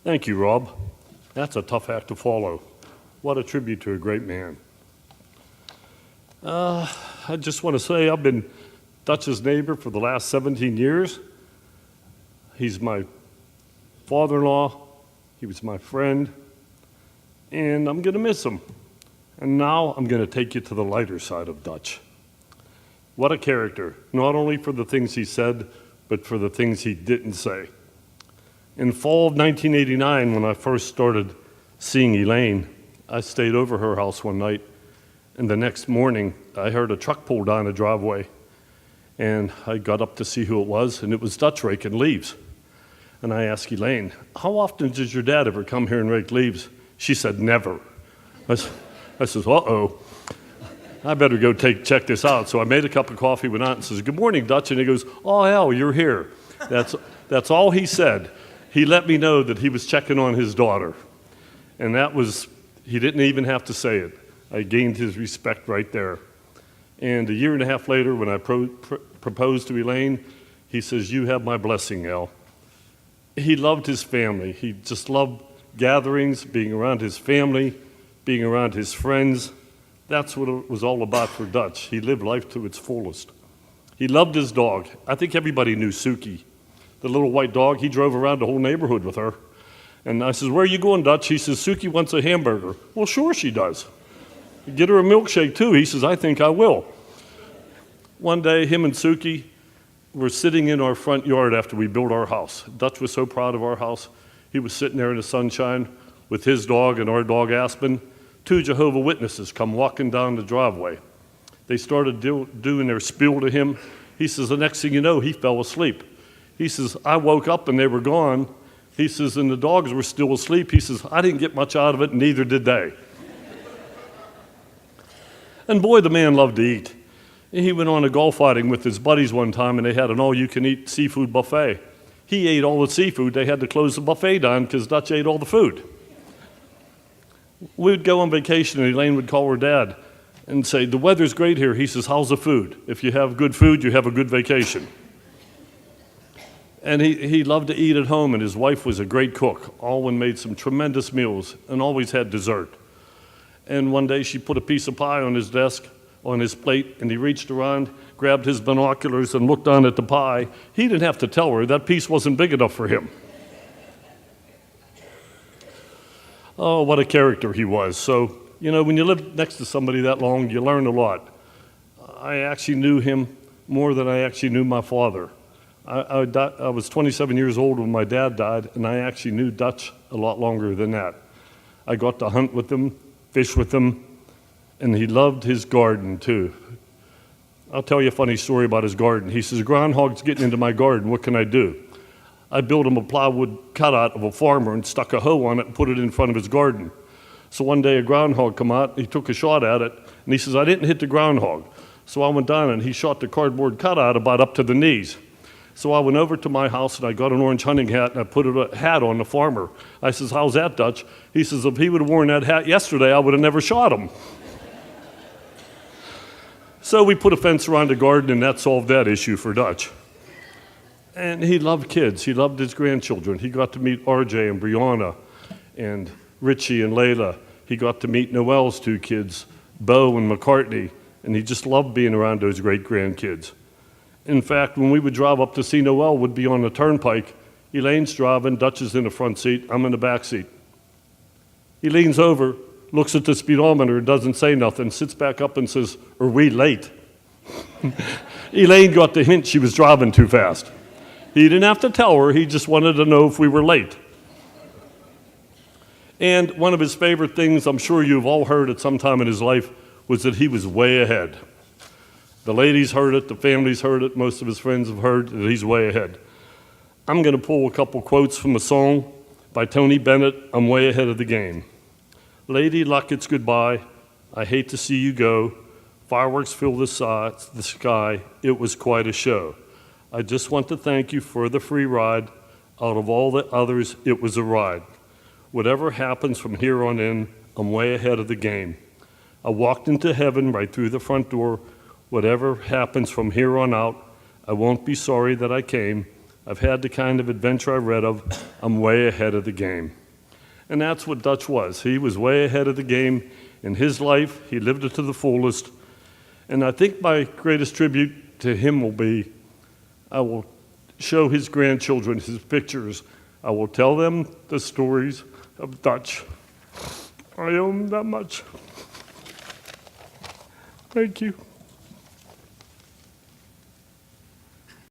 Thank you, Rob. That's a tough act to follow. What a tribute to a great man. I just want to say I've been Dutch's neighbor for the last 17 years. He's my father-in-law. He was my friend. And I'm going to miss him. And now I'm going to take you to the lighter side of Dutch. What a character, not only for the things he said, but for the things he didn't say. In fall of 1989, when I first started seeing Elaine, I stayed over her house one night, and the next morning I heard a truck pull down the driveway, and I got up to see who it was, and it was Dutch raking leaves. And I asked Elaine, how often does your dad ever come here and rake leaves? She said, never. I says, uh-oh, I better go check this out. So I made a cup of coffee, went out and says, good morning, Dutch. And he goes, oh, hell, you're here. That's all he said. He let me know that he was checking on his daughter. And that was, he didn't even have to say it. I gained his respect right there. And a year and a half later, when I proposed to Elaine, he says, you have my blessing, Al. He loved his family. He just loved gatherings, being around his family, being around his friends. That's what it was all about for Dutch. He lived life to its fullest. He loved his dog. I think everybody knew Suki, the little white dog. He drove around the whole neighborhood with her. And I says, where are you going, Dutch? He says, Suki wants a hamburger. Well, sure she does. Get her a milkshake, too. He says, I think I will. One day, him and Suki were sitting in our front yard after we built our house. Dutch was so proud of our house. He was sitting there in the sunshine with his dog and our dog, Aspen. Two Jehovah's Witnesses come walking down the driveway. They started doing their spiel to him. He says, the next thing you know, he fell asleep. He says, I woke up and they were gone. He says, and the dogs were still asleep. He says, I didn't get much out of it, and neither did they. And boy, the man loved to eat. He went on a golf outing with his buddies one time, and they had an all-you-can-eat seafood buffet. He ate all the seafood. They had to close the buffet down because Dutch ate all the food. We would go on vacation, and Elaine would call her dad and say, the weather's great here. He says, how's the food? If you have good food, you have a good vacation. And he loved to eat at home, and his wife was a great cook. Alwyn made some tremendous meals and always had dessert. And one day she put a piece of pie on his desk, on his plate, and he reached around, grabbed his binoculars, and looked down at the pie. He didn't have to tell her. That piece wasn't big enough for him. Oh, what a character he was. So, you know, when you live next to somebody that long, you learn a lot. I actually knew him more than I actually knew my father. I was 27 years old when my dad died, and I actually knew Dutch a lot longer than that. I got to hunt with him, fish with him, and he loved his garden too. I'll tell you a funny story about his garden. He says, groundhog's getting into my garden, what can I do? I built him a plywood cutout of a farmer and stuck a hoe on it and put it in front of his garden. So one day a groundhog come out, he took a shot at it, and he says, I didn't hit the groundhog. So I went down and he shot the cardboard cutout about up to the knees. So I went over to my house and I got an orange hunting hat and I put a hat on the farmer. I says, how's that, Dutch? He says, if he would have worn that hat yesterday, I would have never shot him. So we put a fence around the garden, and that solved that issue for Dutch. And he loved kids. He loved his grandchildren. He got to meet RJ and Brianna and Richie and Layla. He got to meet Noel's two kids, Bo and McCartney, and he just loved being around those great grandkids. In fact, when we would drive up to see Noel, would be on the turnpike. Elaine's driving, Dutch is in the front seat, I'm in the back seat. He leans over, looks at the speedometer, doesn't say nothing, sits back up and says, are we late? Elaine got the hint she was driving too fast. He didn't have to tell her, he just wanted to know if we were late. And one of his favorite things, I'm sure you've all heard at some time in his life, was that he was way ahead. The ladies heard it, the families heard it, most of his friends have heard that he's way ahead. I'm going to pull a couple quotes from a song by Tony Bennett, I'm way ahead of the game. Lady luck, it's goodbye, I hate to see you go, fireworks fill the sky, it was quite a show. I just want to thank you for the free ride, out of all the others, it was a ride. Whatever happens from here on in, I'm way ahead of the game. I walked into heaven right through the front door. Whatever happens from here on out, I won't be sorry that I came. I've had the kind of adventure I read of. I'm way ahead of the game. And that's what Dutch was. He was way ahead of the game in his life. He lived it to the fullest. And I think my greatest tribute to him will be, I will show his grandchildren his pictures. I will tell them the stories of Dutch. I owe him that much. Thank you.